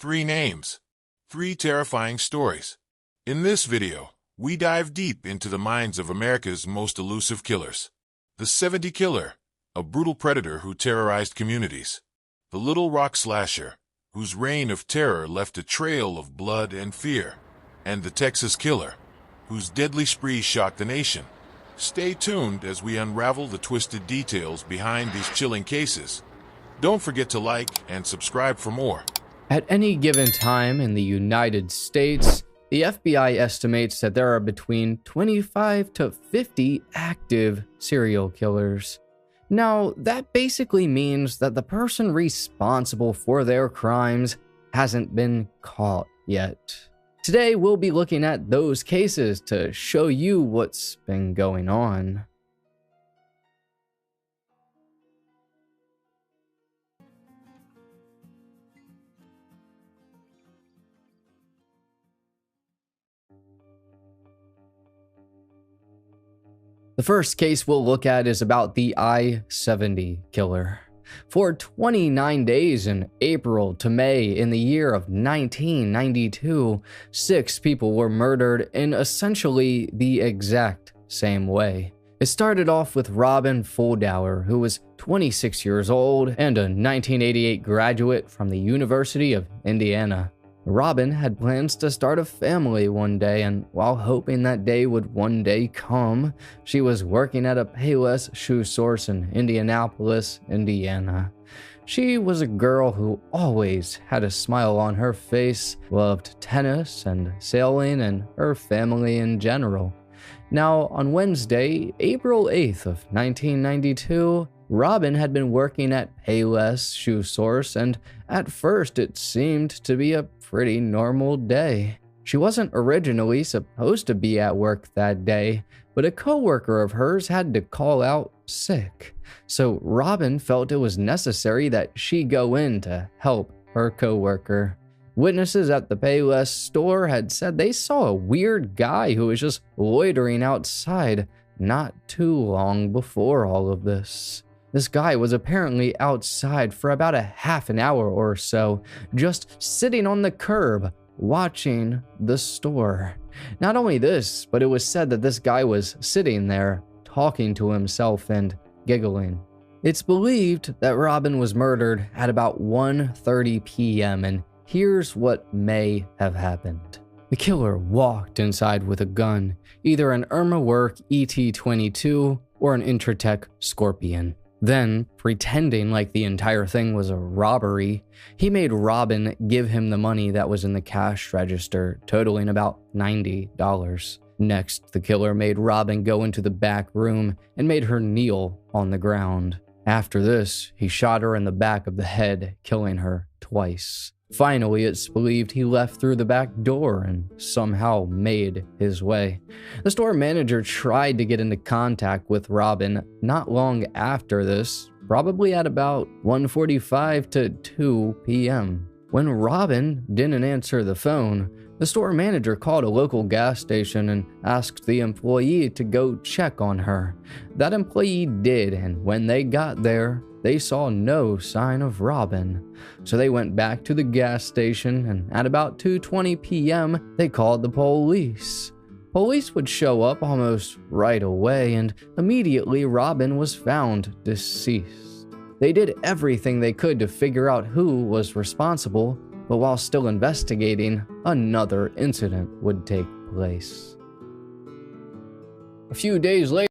3 names, 3 terrifying stories. In this video, we dive deep into the minds of America's most elusive killers. The 70 Killer, a brutal predator who terrorized communities. The Little Rock Slasher, whose reign of terror left a trail of blood and fear. And the Texas Killer, whose deadly spree shocked the nation. Stay tuned as we unravel the twisted details behind these chilling cases. Don't forget to like and subscribe for more. At any given time in the United States, the FBI estimates that there are between 25 to 50 active serial killers. Now, that basically means that the person responsible for their crimes hasn't been caught yet. Today, we'll be looking at those cases to show you what's been going on. The first case we'll look at is about the I-70 killer. For 29 days in April to May in the year of 1992, 6 people were murdered in essentially the exact same way. It started off with Robin Fuldauer, who was 26 years old and a 1988 graduate from the University of Indiana. Robin had plans to start a family one day, and while hoping that day would one day come, she was working at a Payless shoe source in Indianapolis, Indiana. She was a girl who always had a smile on her face, loved tennis and sailing and her family in general. Now, on Wednesday, April 8th of 1992, Robin had been working at Payless shoe source, and at first it seemed to be a pretty normal day. She wasn't originally supposed to be at work that day, but a coworker of hers had to call out sick. So Robin felt it was necessary that she go in to help her coworker. Witnesses at the Payless store had said they saw a weird guy who was just loitering outside not too long before all of this. This guy was apparently outside for about a half an hour or so, just sitting on the curb, watching the store. Not only this, but it was said that this guy was sitting there, talking to himself and giggling. It's believed that Robin was murdered at about 1:30 p.m., and here's what may have happened. The killer walked inside with a gun, either an Irma Work ET-22 or an Intratec Scorpion. Then, pretending like the entire thing was a robbery, he made Robin give him the money that was in the cash register, totaling about $90. Next, the killer made Robin go into the back room and made her kneel on the ground. After this, he shot her in the back of the head, killing her twice. Finally, it's believed he left through the back door and somehow made his way. The store manager tried to get into contact with Robin not long after this, probably at about 1:45 to 2 p.m. When Robin didn't answer the phone, the store manager called a local gas station and asked the employee to go check on her. That employee did, and when they got there, they saw no sign of Robin. So they went back to the gas station, and at about 2:20 p.m., they called the police. Police would show up almost right away, and immediately Robin was found deceased. They did everything they could to figure out who was responsible, but while still investigating, another incident would take place. A few days later,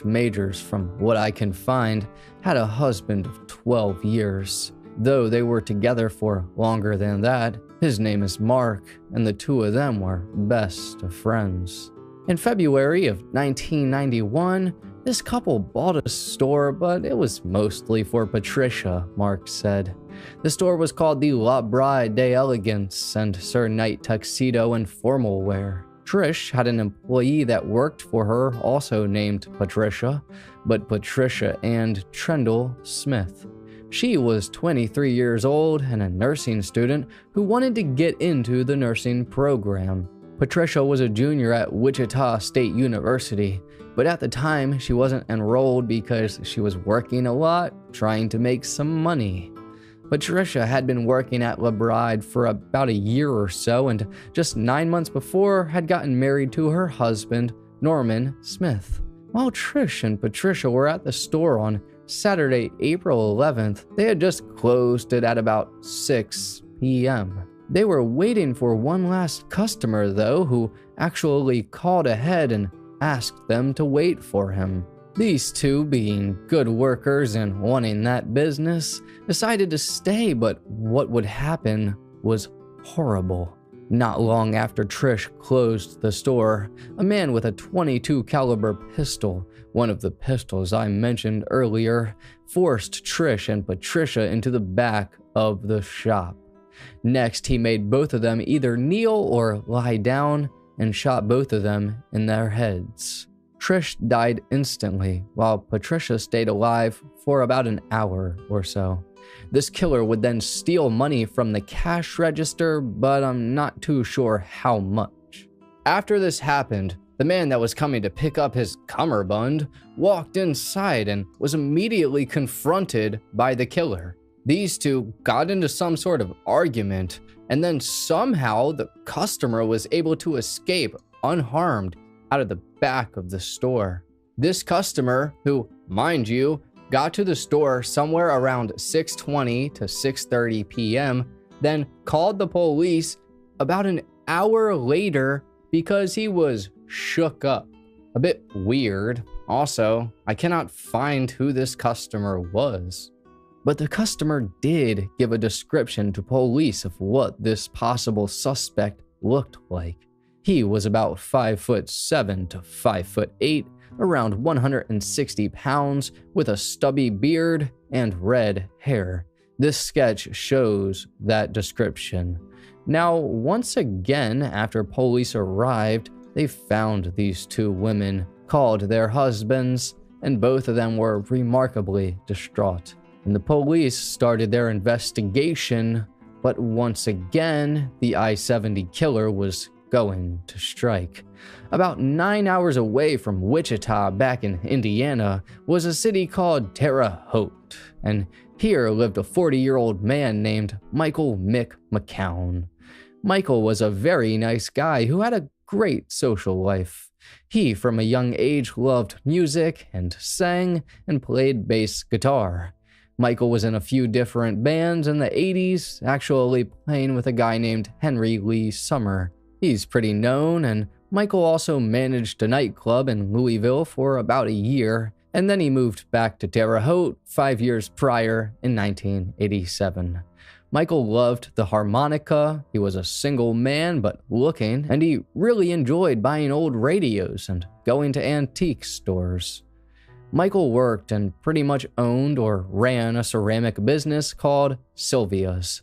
Majors, from what I can find, had a husband of 12 years. Though they were together for longer than that, his name is Mark, and the two of them were best of friends. In February of 1991, this couple bought a store, but it was mostly for Patricia, Mark said. The store was called the La Bride d'Elegance and served night tuxedo and formal wear. Trish had an employee that worked for her, also named Patricia, but Patricia and Trendle Smith. She was 23 years old and a nursing student who wanted to get into the nursing program. Patricia was a junior at Wichita State University, but at the time she wasn't enrolled because she was working a lot, trying to make some money. Patricia had been working at LeBride for about a year or so, and just 9 months before had gotten married to her husband, Norman Smith. While Trish and Patricia were at the store on Saturday, April 11th, they had just closed it at about 6 p.m. They were waiting for one last customer, though, who actually called ahead and asked them to wait for him. These two, being good workers and wanting that business, decided to stay, but what would happen was horrible. Not long after Trish closed the store, a man with a .22 caliber pistol, one of the pistols I mentioned earlier, forced Trish and Patricia into the back of the shop. Next, he made both of them either kneel or lie down and shot both of them in their heads. Trish died instantly, while Patricia stayed alive for about an hour or so. This killer would then steal money from the cash register, but I'm not too sure how much. After this happened, the man that was coming to pick up his cummerbund walked inside and was immediately confronted by the killer. These two got into some sort of argument, and then somehow the customer was able to escape unharmed out of the back of the store. This customer, who, mind you, got to the store somewhere around 6:20 to 6:30 p.m., then called the police about an hour later because he was shook up. A bit weird. Also, I cannot find who this customer was. But the customer did give a description to police of what this possible suspect looked like. He was about 5'7" to 5'8", around 160 pounds, with a stubby beard and red hair. This sketch shows that description. Now, once again, after police arrived, they found these two women, called their husbands, and both of them were remarkably distraught. And the police started their investigation, but once again, the I-70 killer was going to strike. About 9 hours away from Wichita, back in Indiana, was a city called Terre Haute, and here lived a 40-year-old man named Michael Mick McCown. Michael was a very nice guy who had a great social life. He, from a young age, loved music and sang and played bass guitar. Michael was in a few different bands in the 80s, actually playing with a guy named Henry Lee Summer. He's pretty known, and Michael also managed a nightclub in Louisville for about a year, and then he moved back to Terre Haute 5 years prior in 1987. Michael loved the harmonica, he was a single man but looking, and he really enjoyed buying old radios and going to antique stores. Michael worked and pretty much owned or ran a ceramic business called Sylvia's.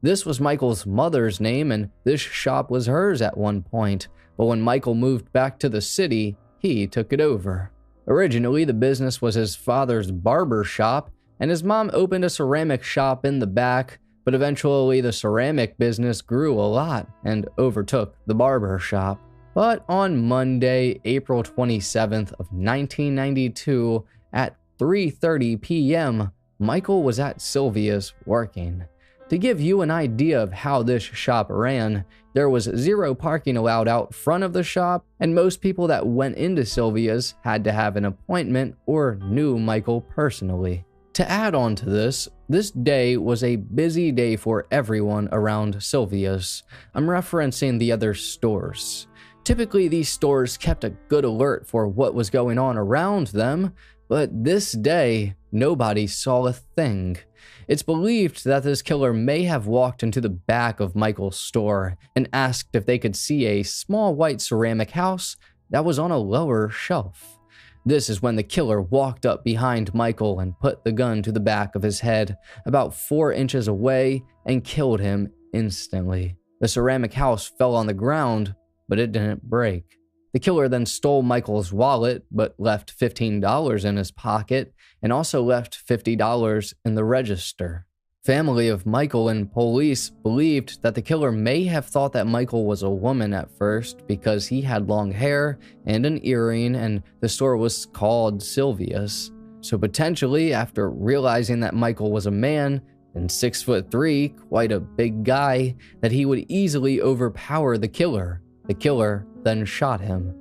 This was Michael's mother's name, and this shop was hers at one point, but when Michael moved back to the city, he took it over. Originally, the business was his father's barber shop, and his mom opened a ceramic shop in the back, but eventually the ceramic business grew a lot and overtook the barber shop. But on Monday, April 27th of 1992, at 3:30 p.m., Michael was at Sylvia's working. To give you an idea of how this shop ran, there was zero parking allowed out front of the shop, and most people that went into Sylvia's had to have an appointment or knew Michael personally. To add on to this day was a busy day for everyone around Sylvia's. I'm referencing the other stores. Typically, these stores kept a good alert for what was going on around them, but this day, nobody saw a thing. It's believed that this killer may have walked into the back of Michael's store and asked if they could see a small white ceramic house that was on a lower shelf. This is when the killer walked up behind Michael and put the gun to the back of his head, about 4 inches away, and killed him instantly. The ceramic house fell on the ground, but it didn't break. The killer then stole Michael's wallet, but left $15 in his pocket and also left $50 in the register. Family of Michael and police believed that the killer may have thought that Michael was a woman at first because he had long hair and an earring, and the store was called Sylvia's. So potentially, after realizing that Michael was a man, and 6'3", quite a big guy, that he would easily overpower the killer. The killer then shot him.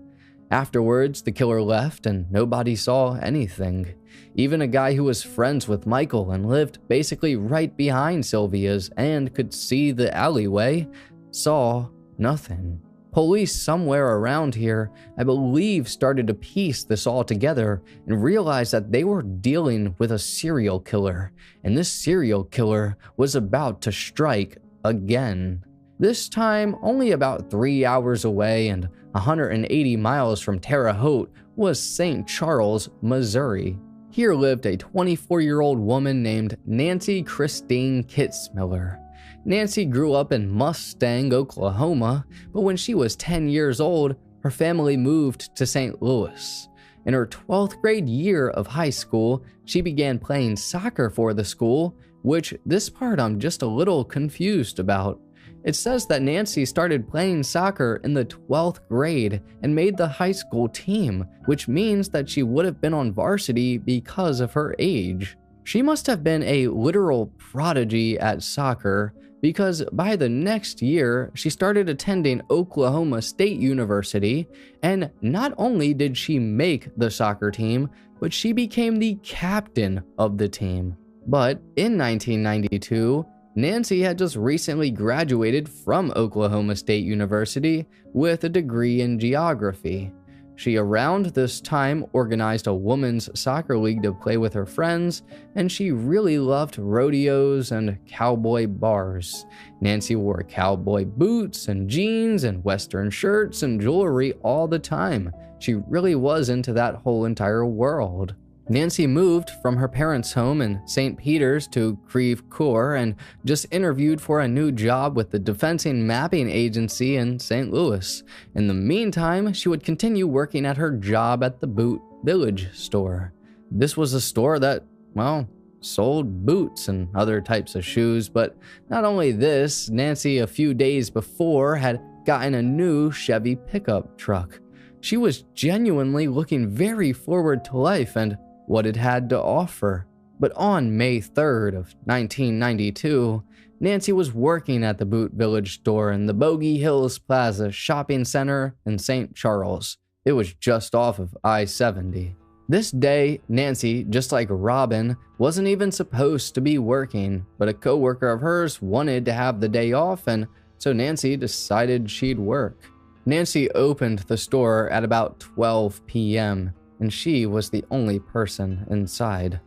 Afterwards, the killer left and nobody saw anything. Even a guy who was friends with Michael and lived basically right behind Sylvia's and could see the alleyway saw nothing. Police somewhere around here, I believe, started to piece this all together and realized that they were dealing with a serial killer, and this serial killer was about to strike again. This time, only about 3 hours away and 180 miles from Terre Haute was St. Charles, Missouri. Here lived a 24-year-old woman named Nancy Christine Kitzmiller. Nancy grew up in Mustang, Oklahoma, but when she was 10 years old, her family moved to St. Louis. In her 12th grade year of high school, she began playing soccer for the school, which this part I'm just a little confused about. It says that Nancy started playing soccer in the 12th grade and made the high school team, which means that she would have been on varsity because of her age. She must have been a literal prodigy at soccer, because by the next year, she started attending Oklahoma State University, and not only did she make the soccer team, but she became the captain of the team. But in 1992, Nancy had just recently graduated from Oklahoma State University with a degree in geography. She around this time organized a women's soccer league to play with her friends, and she really loved rodeos and cowboy bars. Nancy wore cowboy boots and jeans and western shirts and jewelry all the time. She really was into that whole entire world. Nancy moved from her parents' home in St. Peter's to Creve Coeur and just interviewed for a new job with the Defense Mapping Agency in St. Louis. In the meantime, she would continue working at her job at the Boot Village store. This was a store that, well, sold boots and other types of shoes, but not only this, Nancy a few days before had gotten a new Chevy pickup truck. She was genuinely looking very forward to life and what it had to offer. But on May 3rd of 1992, Nancy was working at the Boot Village store in the Bogey Hills Plaza shopping center in St. Charles. It was just off of I-70. This day, Nancy, just like Robin, wasn't even supposed to be working, but a coworker of hers wanted to have the day off, and so Nancy decided she'd work. Nancy opened the store at about 12 p.m., and she was the only person inside.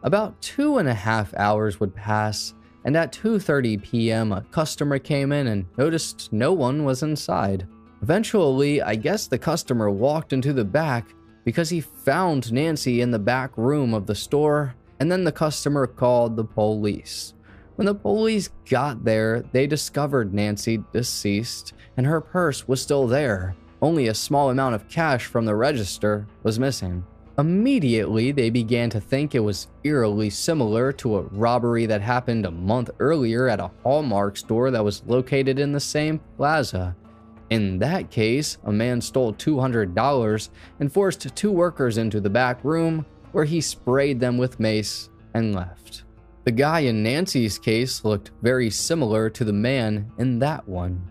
About 2.5 hours would pass, and at 2:30 p.m. a customer came in and noticed no one was inside. Eventually, I guess the customer walked into the back because he found Nancy in the back room of the store, and then the customer called the police. When the police got there, they discovered Nancy deceased, and her purse was still there. Only a small amount of cash from the register was missing. Immediately, they began to think it was eerily similar to a robbery that happened a month earlier at a Hallmark store that was located in the same plaza. In that case, a man stole $200 and forced 2 workers into the back room, where he sprayed them with mace and left. The guy in Nancy's case looked very similar to the man in that one,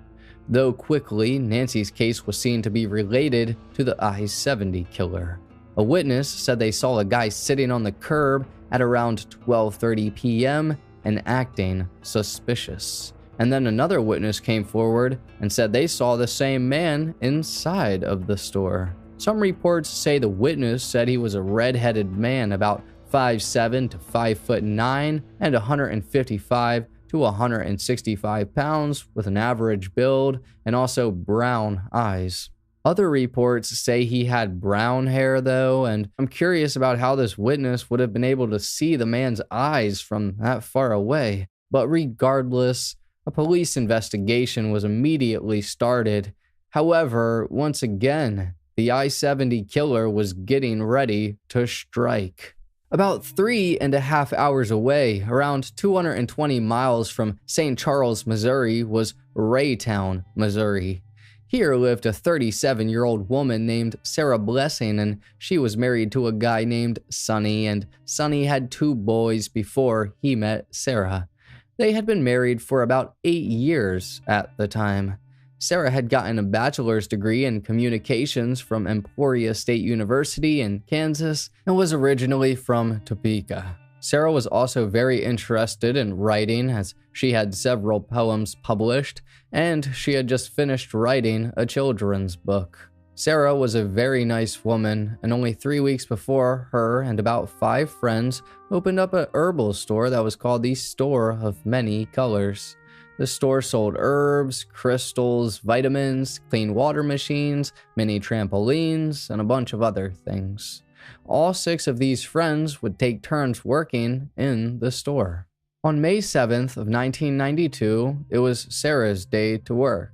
though quickly Nancy's case was seen to be related to the I-70 killer. A witness said they saw a guy sitting on the curb at around 12:30 p.m. and acting suspicious. And then another witness came forward and said they saw the same man inside of the store. Some reports say the witness said he was a red-headed man about 5'7" to 5'9" and 155 to 165 pounds with an average build and also brown eyes. Other reports say he had brown hair though, and I'm curious about how this witness would have been able to see the man's eyes from that far away. But regardless, a police investigation was immediately started. However, once again, the I-70 killer was getting ready to strike. About 3.5 hours away, around 220 miles from St. Charles, Missouri, was Raytown, Missouri. Here lived a 37-year-old woman named Sarah Blessing, and she was married to a guy named Sonny, and Sonny had 2 boys before he met Sarah. They had been married for about 8 years at the time. Sarah had gotten a bachelor's degree in communications from Emporia State University in Kansas and was originally from Topeka. Sarah was also very interested in writing, as she had several poems published, and she had just finished writing a children's book. Sarah was a very nice woman, and only 3 weeks before, her and about 5 friends opened up a herbal store that was called the Store of Many Colors. The store sold herbs, crystals, vitamins, clean water machines, mini trampolines, and a bunch of other things. All 6 of these friends would take turns working in the store. On May 7th of 1992, it was Sarah's day to work.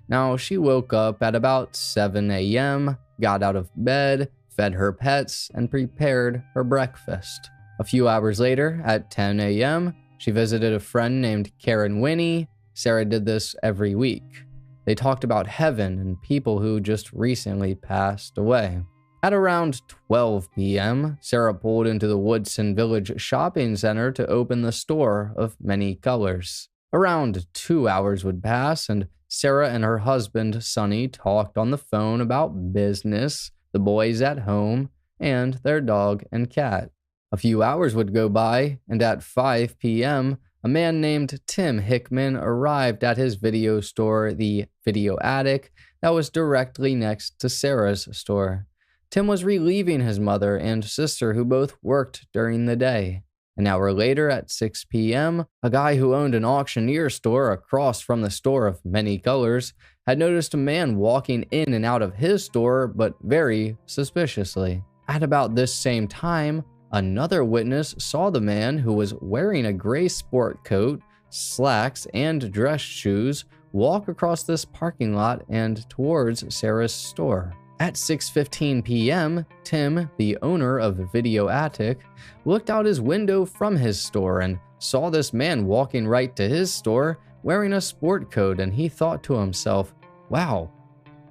Now, she woke up at about 7 a.m., got out of bed, fed her pets, and prepared her breakfast. A few hours later, at 10 a.m., she visited a friend named Karen Winnie. Sarah did this every week. They talked about heaven and people who just recently passed away. At around 12 p.m., Sarah pulled into the Woodson Village Shopping Center to open the Store of Many Colors. Around 2 hours would pass, and Sarah and her husband, Sonny, talked on the phone about business, the boys at home, and their dog and cat. A few hours would go by, and at 5 p.m., a man named Tim Hickman arrived at his video store, the Video Attic, that was directly next to Sarah's store. Tim was relieving his mother and sister, who both worked during the day. An hour later, at 6 p.m., a guy who owned an auctioneer store across from the Store of Many Colors had noticed a man walking in and out of his store, but very suspiciously. At about this same time, another witness saw the man, who was wearing a gray sport coat, slacks, and dress shoes, walk across this parking lot and towards Sarah's store. At 6:15 p.m., Tim, the owner of Video Attic, looked out his window from his store and saw this man walking right to his store wearing a sport coat, and he thought to himself, "Wow,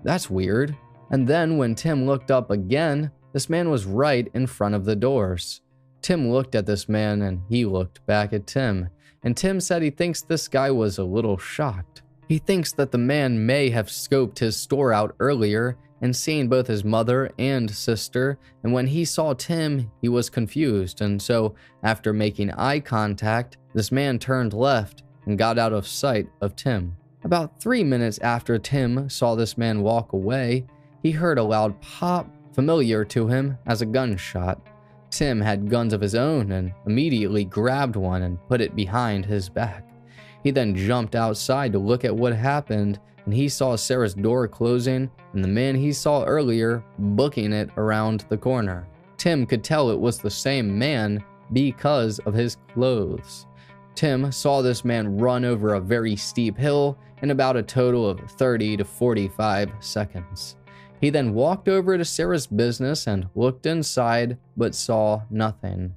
that's weird." And then when Tim looked up again, this man was right in front of the doors. Tim looked at this man and he looked back at Tim, and Tim said he thinks this guy was a little shocked. He thinks that the man may have scoped his store out earlier and seen both his mother and sister, and when he saw Tim, he was confused, and so after making eye contact, this man turned left and got out of sight of Tim. About 3 minutes after Tim saw this man walk away, he heard a loud pop, familiar to him as a gunshot. Tim had guns of his own and immediately grabbed one and put it behind his back. He then jumped outside to look at what happened, and he saw Sarah's door closing and the man he saw earlier booking it around the corner. Tim could tell it was the same man because of his clothes. Tim saw this man run over a very steep hill in about a total of 30 to 45 seconds. He then walked over to Sarah's business and looked inside, but saw nothing.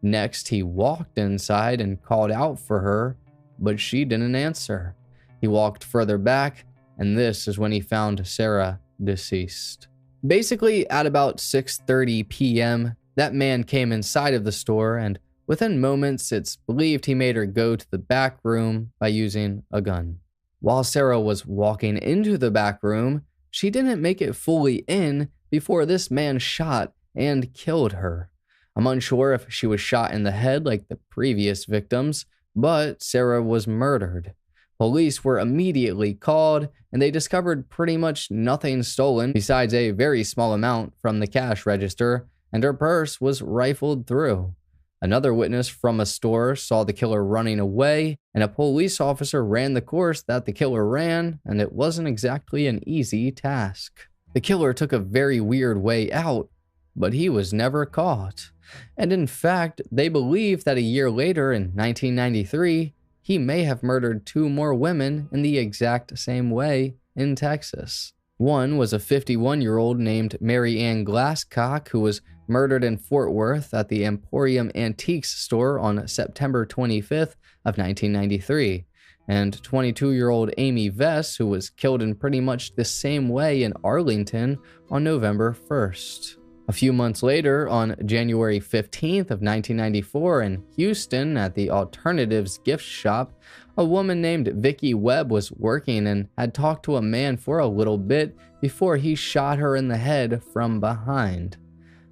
Next, he walked inside and called out for her, but she didn't answer. He walked further back, and this is when he found Sarah deceased. Basically, at about 6:30 p.m., that man came inside of the store, and within moments, it's believed he made her go to the back room by using a gun. While Sarah was walking into the back room, she didn't make it fully in before this man shot and killed her. I'm unsure if she was shot in the head like the previous victims, but Sarah was murdered. Police were immediately called, and they discovered pretty much nothing stolen besides a very small amount from the cash register, and her purse was rifled through. Another witness from a store saw the killer running away, and a police officer ran the course that the killer ran, and it wasn't exactly an easy task. The killer took a very weird way out, but he was never caught. And in fact, they believe that a year later, in 1993, he may have murdered 2 more women in the exact same way in Texas. One was a 51-year-old named Mary Ann Glasscock, who was murdered in Fort Worth at the Emporium Antiques store on September 25th of 1993, and 22-year-old Amy Vess, who was killed in pretty much the same way in Arlington on November 1st. A few months later, on January 15th of 1994 in Houston at the Alternatives gift shop, a woman named Vicki Webb was working and had talked to a man for a little bit before he shot her in the head from behind.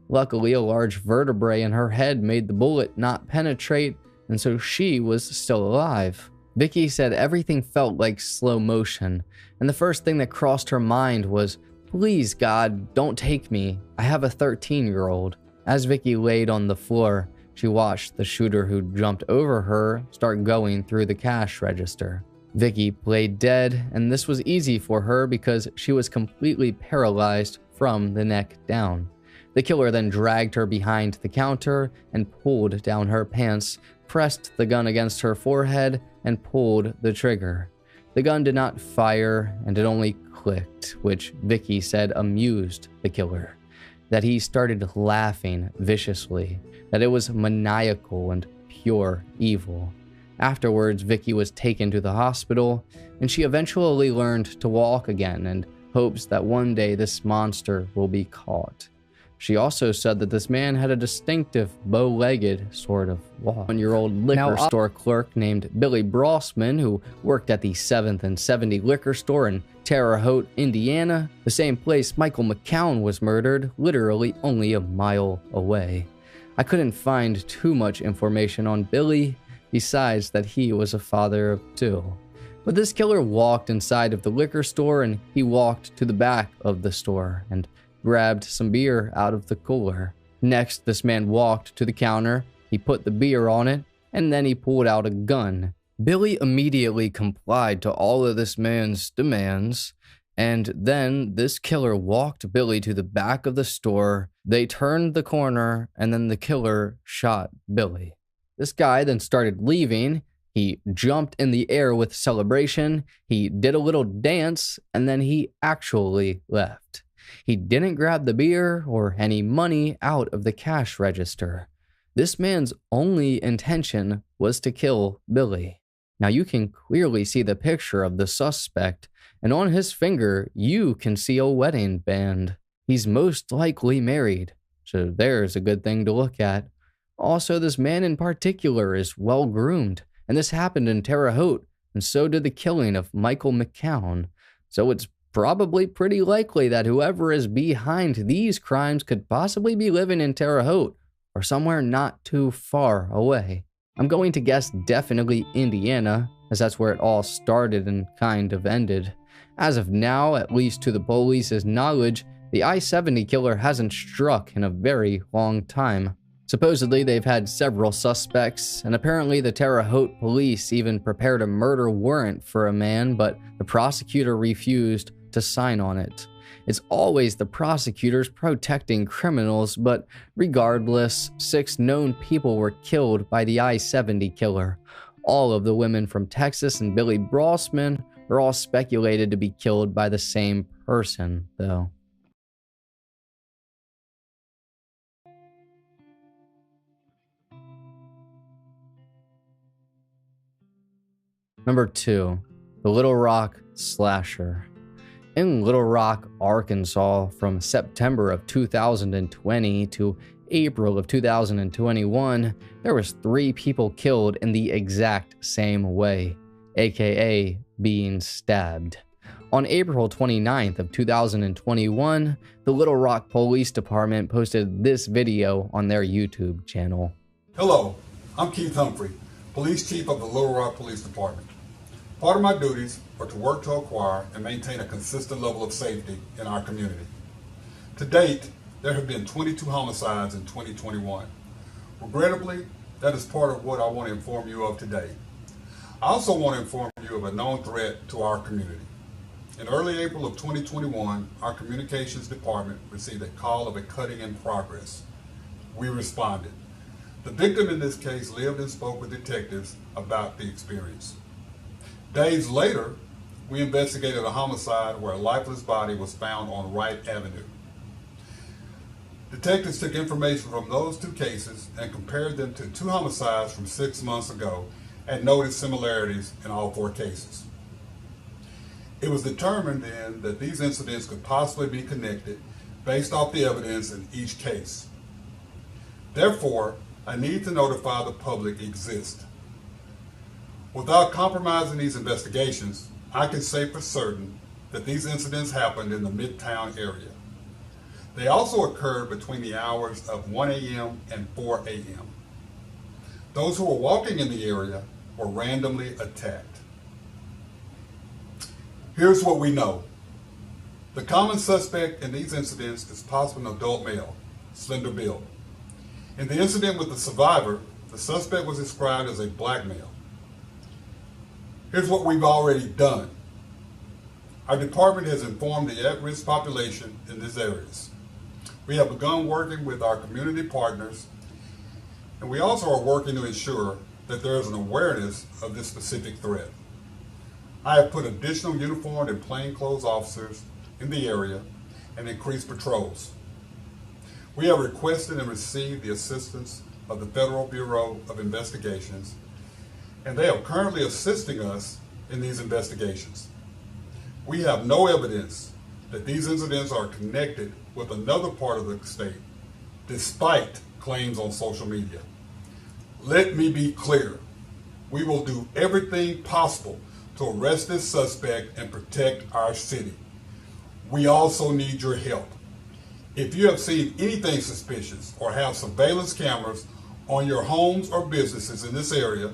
Luckily, a large vertebrae in her head made the bullet not penetrate, and so she was still alive. Vicki said everything felt like slow motion, and the first thing that crossed her mind was, "Please, God, don't take me. I have a 13-year-old. As Vicki laid on the floor, she watched the shooter who jumped over her start going through the cash register. Vicki played dead, and this was easy for her because she was completely paralyzed from the neck down. The killer then dragged her behind the counter and pulled down her pants, pressed the gun against her forehead, and pulled the trigger. The gun did not fire, and it only clicked, which Vicki said amused the killer. That he started laughing viciously, that it was maniacal and pure evil. Afterwards, Vicki was taken to the hospital, and she eventually learned to walk again and hopes that one day this monster will be caught. She also said that this man had a distinctive bow-legged sort of walk. 1-year-old liquor store clerk named Billy Brossman, who worked at the 7th and 70 liquor store in Terre Haute, Indiana, the same place Michael McCown was murdered, literally only a mile away. I couldn't find too much information on Billy, besides that he was a father of 2. But this killer walked inside of the liquor store, and he walked to the back of the store and grabbed some beer out of the cooler. Next, this man walked to the counter, he put the beer on it, and then he pulled out a gun. Billy immediately complied to all of this man's demands, and then this killer walked Billy to the back of the store, they turned the corner, and then the killer shot Billy. This guy then started leaving. He jumped in the air with celebration, he did a little dance, and then he actually left. He didn't grab the beer or any money out of the cash register. This man's only intention was to kill Billy. Now you can clearly see the picture of the suspect, and on his finger you can see a wedding band. He's most likely married, so there's a good thing to look at. Also, this man in particular is well groomed, and this happened in Terre Haute, and so did the killing of Michael McCown. So it's probably pretty likely that whoever is behind these crimes could possibly be living in Terre Haute or somewhere not too far away. I'm going to guess definitely Indiana, as that's where it all started and kind of ended. As of now, at least to the police's knowledge, the I-70 killer hasn't struck in a very long time. Supposedly, they've had several suspects, and apparently the Terre Haute police even prepared a murder warrant for a man, but the prosecutor refused to sign on it. It's always the prosecutors protecting criminals, but regardless, 6 known people were killed by the I-70 killer. All of the women from Texas and Billy Brossman are all speculated to be killed by the same person, though. Number 2, the Little Rock Slasher. In Little Rock, Arkansas, from September of 2020 to April of 2021, there was 3 people killed in the exact same way, aka being stabbed. On April 29th of 2021, the Little Rock Police Department posted this video on their YouTube channel. Hello, I'm Keith Humphrey, Police Chief of the Little Rock Police Department. Part of my duties are to work to acquire and maintain a consistent level of safety in our community. To date, there have been 22 homicides in 2021. Regrettably, that is part of what I want to inform you of today. I also want to inform you of a known threat to our community. In early April of 2021, our communications department received a call of a cutting in progress. We responded. The victim in this case lived and spoke with detectives about the experience. Days later, we investigated a homicide where a lifeless body was found on Wright Avenue. Detectives took information from those two cases and compared them to two homicides from 6 months ago and noted similarities in all four cases. It was determined then that these incidents could possibly be connected based off the evidence in each case. Therefore, a need to notify the public exists. Without compromising these investigations, I can say for certain that these incidents happened in the Midtown area. They also occurred between the hours of 1 a.m. and 4 a.m. Those who were walking in the area were randomly attacked. Here's what we know. The common suspect in these incidents is possibly an adult male, slender build. In the incident with the survivor, the suspect was described as a black male. Here's what we've already done. Our department has informed the at-risk population in these areas. We have begun working with our community partners, and we also are working to ensure that there is an awareness of this specific threat. I have put additional uniformed and plainclothes officers in the area and increased patrols. We have requested and received the assistance of the Federal Bureau of Investigations, and they are currently assisting us in these investigations. We have no evidence that these incidents are connected with another part of the state, despite claims on social media. Let me be clear. We will do everything possible to arrest this suspect and protect our city. We also need your help. If you have seen anything suspicious or have surveillance cameras on your homes or businesses in this area,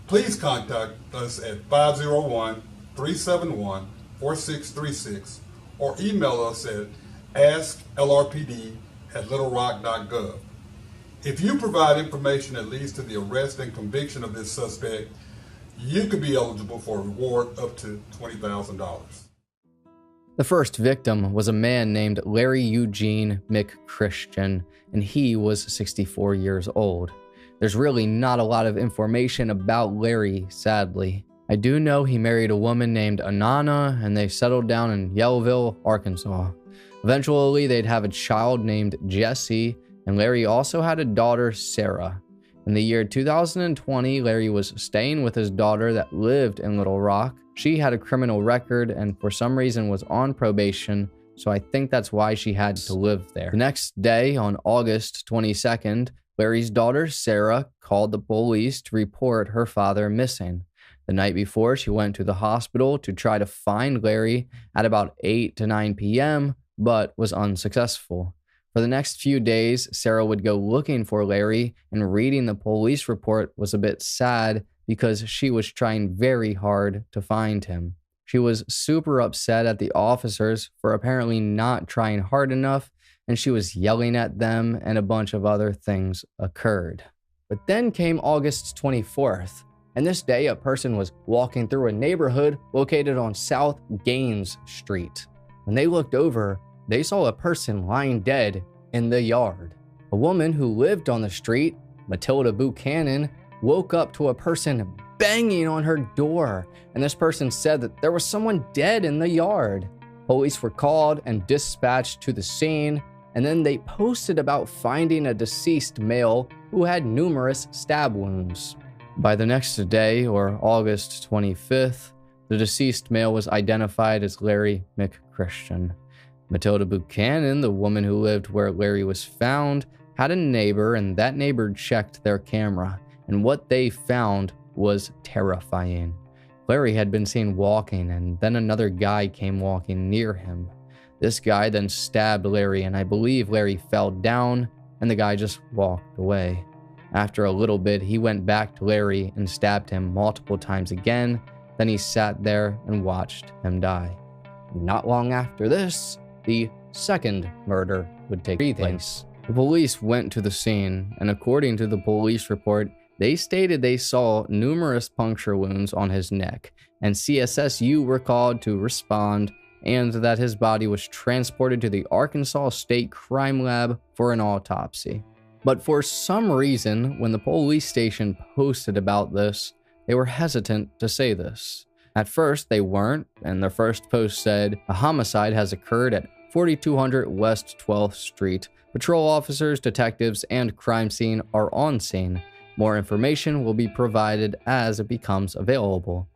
please contact us at 501-371-4636 or email us at asklrpd@littlerock.gov. If you provide information that leads to the arrest and conviction of this suspect, you could be eligible for a reward up to $20,000. The first victim was a man named Larry Eugene McChristian, and he was 64 years old. There's really not a lot of information about Larry, sadly. I do know he married a woman named Anana, and they settled down in Yellowville, Arkansas. Eventually, they'd have a child named Jesse, and Larry also had a daughter, Sarah. In the year 2020, Larry was staying with his daughter that lived in Little Rock. She had a criminal record and for some reason was on probation, so I think that's why she had to live there. The next day, on August 22nd, Larry's daughter, Sarah, called the police to report her father missing. The night before, she went to the hospital to try to find Larry at about 8 to 9 p.m., but was unsuccessful. For the next few days, Sarah would go looking for Larry, and reading the police report was a bit sad because she was trying very hard to find him. She was super upset at the officers for apparently not trying hard enough, and she was yelling at them, and a bunch of other things occurred. But then came August 24th, and this day a person was walking through a neighborhood located on South Gaines Street. When they looked over, they saw a person lying dead in the yard. A woman who lived on the street, Matilda Buchanan, woke up to a person banging on her door, and this person said that there was someone dead in the yard. Police were called and dispatched to the scene, and then they posted about finding a deceased male who had numerous stab wounds. By the next day, or August 25th, the deceased male was identified as Larry McChristian. Matilda Buchanan, the woman who lived where Larry was found, had a neighbor, and that neighbor checked their camera, and what they found was terrifying. Larry had been seen walking, and then another guy came walking near him. This guy then stabbed Larry, and I believe Larry fell down, and the guy just walked away. After a little bit, he went back to Larry and stabbed him multiple times again. Then he sat there and watched him die. Not long after this, the second murder would take place. The police went to the scene, and according to the police report, they stated they saw numerous puncture wounds on his neck, and CSSU were called to respond, and that his body was transported to the Arkansas State Crime Lab for an autopsy. But for some reason, when the police station posted about this, they were hesitant to say this. At first, they weren't, and their first post said, "A homicide has occurred at 4200 West 12th Street. Patrol officers, detectives, and crime scene are on scene. More information will be provided as it becomes available."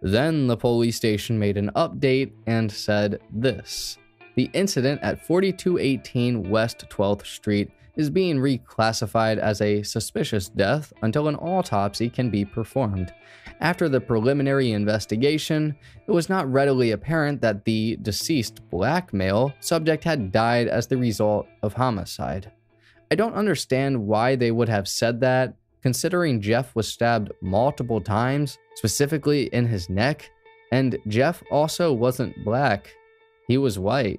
Then the police station made an update and said this: "The incident at 4218 West 12th Street is being reclassified as a suspicious death until an autopsy can be performed. After the preliminary investigation, it was not readily apparent that the deceased black male subject had died as the result of homicide." I don't understand why they would have said that, considering Jeff was stabbed multiple times, specifically in his neck, and Jeff also wasn't black, he was white.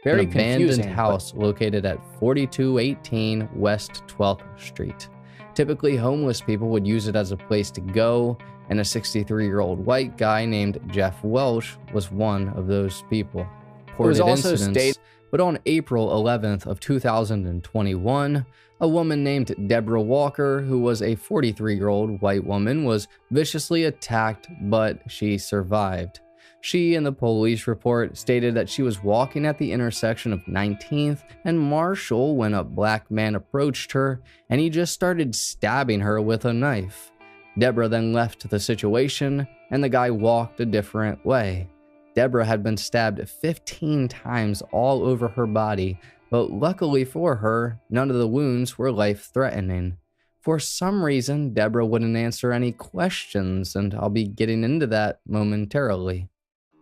Very An confusing abandoned house located at 4218 West 12th Street. Typically, homeless people would use it as a place to go, and a 63-year-old white guy named Jeff Welsh was one of those people. It was also stated, but on April 11th of 2021, a woman named Deborah Walker, who was a 43-year-old white woman, was viciously attacked, but she survived. She, in the police report, stated that she was walking at the intersection of 19th and Marshall when a black man approached her, and he just started stabbing her with a knife. Deborah then left the situation, and the guy walked a different way. Deborah had been stabbed 15 times all over her body, but luckily for her, none of the wounds were life-threatening. For some reason, Deborah wouldn't answer any questions, and I'll be getting into that momentarily.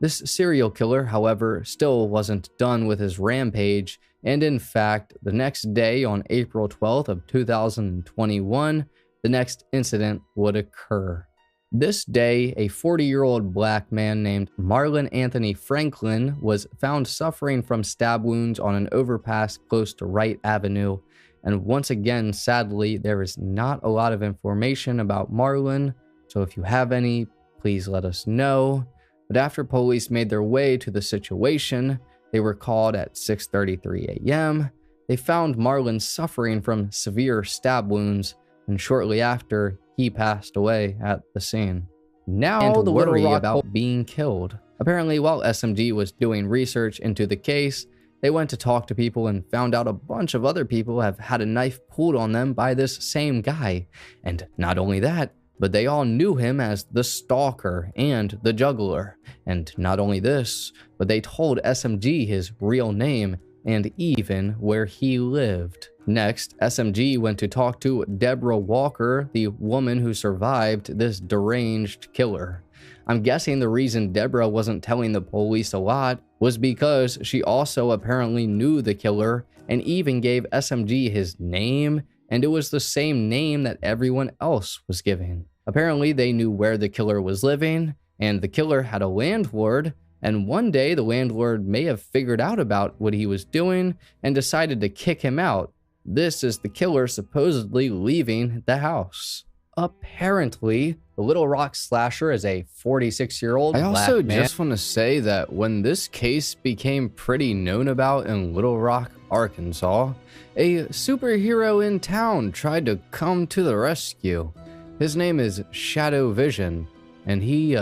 This serial killer, however, still wasn't done with his rampage, and in fact, the next day on April 12th of 2021, the next incident would occur. This day, a 40-year-old black man named Marlon Anthony Franklin was found suffering from stab wounds on an overpass close to Wright Avenue. And once again, sadly, there is not a lot of information about Marlon, so if you have any, please let us know. But after police made their way to the situation, they were called at 6:33 a.m. They found Marlon suffering from severe stab wounds, and shortly after, he passed away at the scene. Now the worry about being killed. Apparently, while SMG was doing research into the case, they went to talk to people and found out a bunch of other people have had a knife pulled on them by this same guy. And not only that, but they all knew him as the Stalker and the Juggler. And not only this, but they told SMG his real name and even where he lived. Next, SMG went to talk to Deborah Walker, the woman who survived this deranged killer. I'm guessing the reason Deborah wasn't telling the police a lot was because she also apparently knew the killer and even gave SMG his name, and it was the same name that everyone else was giving. Apparently, they knew where the killer was living, and the killer had a landlord, and one day the landlord may have figured out about what he was doing and decided to kick him out. This is the killer supposedly leaving the house. Apparently, the Little Rock slasher is a 46-year-old black man. I also just want to say that when this case became pretty known about in Little Rock, Arkansas, a superhero in town tried to come to the rescue. His name is Shadow Vision, and he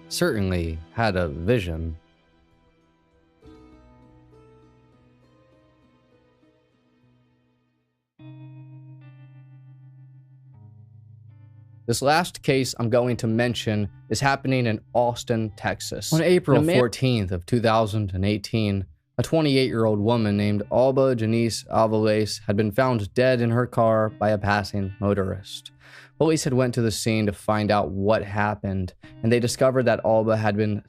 certainly had a vision. This last case I'm going to mention is happening in Austin, Texas. On April 14th of 2018, a 28-year-old woman named Alba Janice Alvarez had been found dead in her car by a passing motorist. Police had went to the scene to find out what happened, and they discovered that Alba had been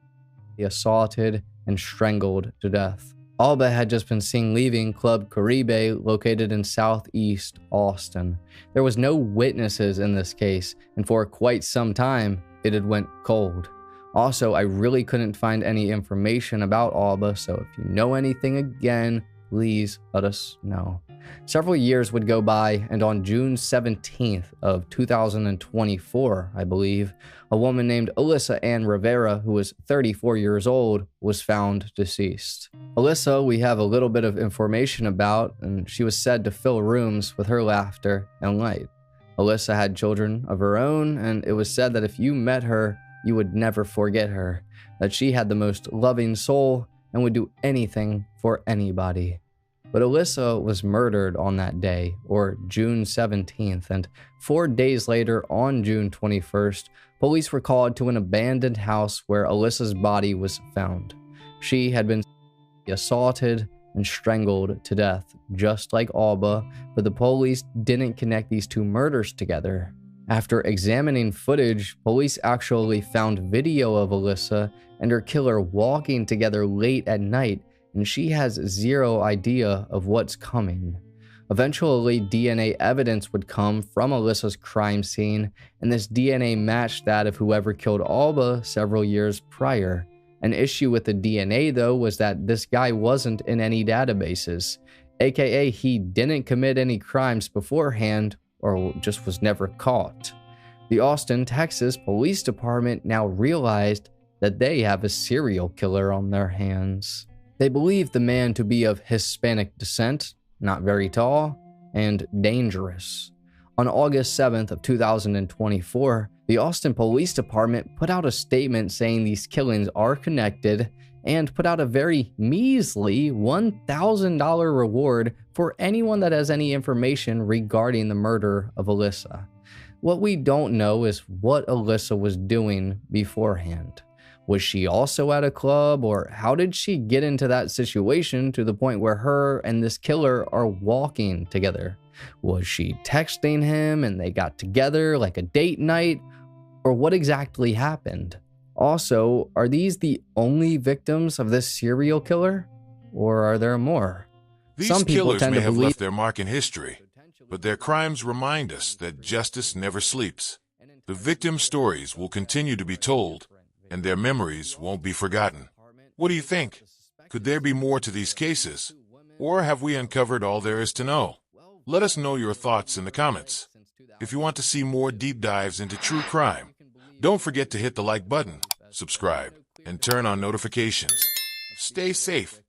assaulted and strangled to death. Alba had just been seen leaving Club Caribe, located in southeast Austin. There was no witnesses in this case, and for quite some time, it had went cold. Also, I really couldn't find any information about Alba, so if you know anything again, please let us know. Several years would go by, and on June 17th of 2024, I believe, a woman named Alyssa Ann Rivera, who was 34 years old, was found deceased. Alyssa, we have a little bit of information about, and she was said to fill rooms with her laughter and light. Alyssa had children of her own, and it was said that if you met her, you would never forget her, that she had the most loving soul and would do anything for anybody. But Alyssa was murdered on that day, or June 17th, and 4 days later, on June 21st, police were called to an abandoned house where Alyssa's body was found. She had been assaulted and strangled to death, just like Alba, but the police didn't connect these two murders together. After examining footage, police actually found video of Alyssa and her killer walking together late at night, and she has zero idea of what's coming. Eventually, DNA evidence would come from Alyssa's crime scene, and this DNA matched that of whoever killed Alba several years prior. An issue with the DNA, though, was that this guy wasn't in any databases, aka he didn't commit any crimes beforehand or just was never caught. The Austin, Texas Police Department now realized that they have a serial killer on their hands. They believe the man to be of Hispanic descent, not very tall, and dangerous. On August 7th of 2024, the Austin Police Department put out a statement saying these killings are connected and put out a very measly $1,000 reward for anyone that has any information regarding the murder of Alyssa. What we don't know is what Alyssa was doing beforehand. Was she also at a club, or how did she get into that situation to the point where her and this killer are walking together? Was she texting him and they got together like a date night? Or what exactly happened? Also, are these the only victims of this serial killer? Or are there more? These Some people killers tend may to have believe left their mark in history, but their crimes remind us that justice never sleeps. The victims' stories will continue to be told, and their memories won't be forgotten. What do you think? Could there be more to these cases? Or have we uncovered all there is to know? Let us know your thoughts in the comments. If you want to see more deep dives into true crime, don't forget to hit the like button, subscribe, and turn on notifications. Stay safe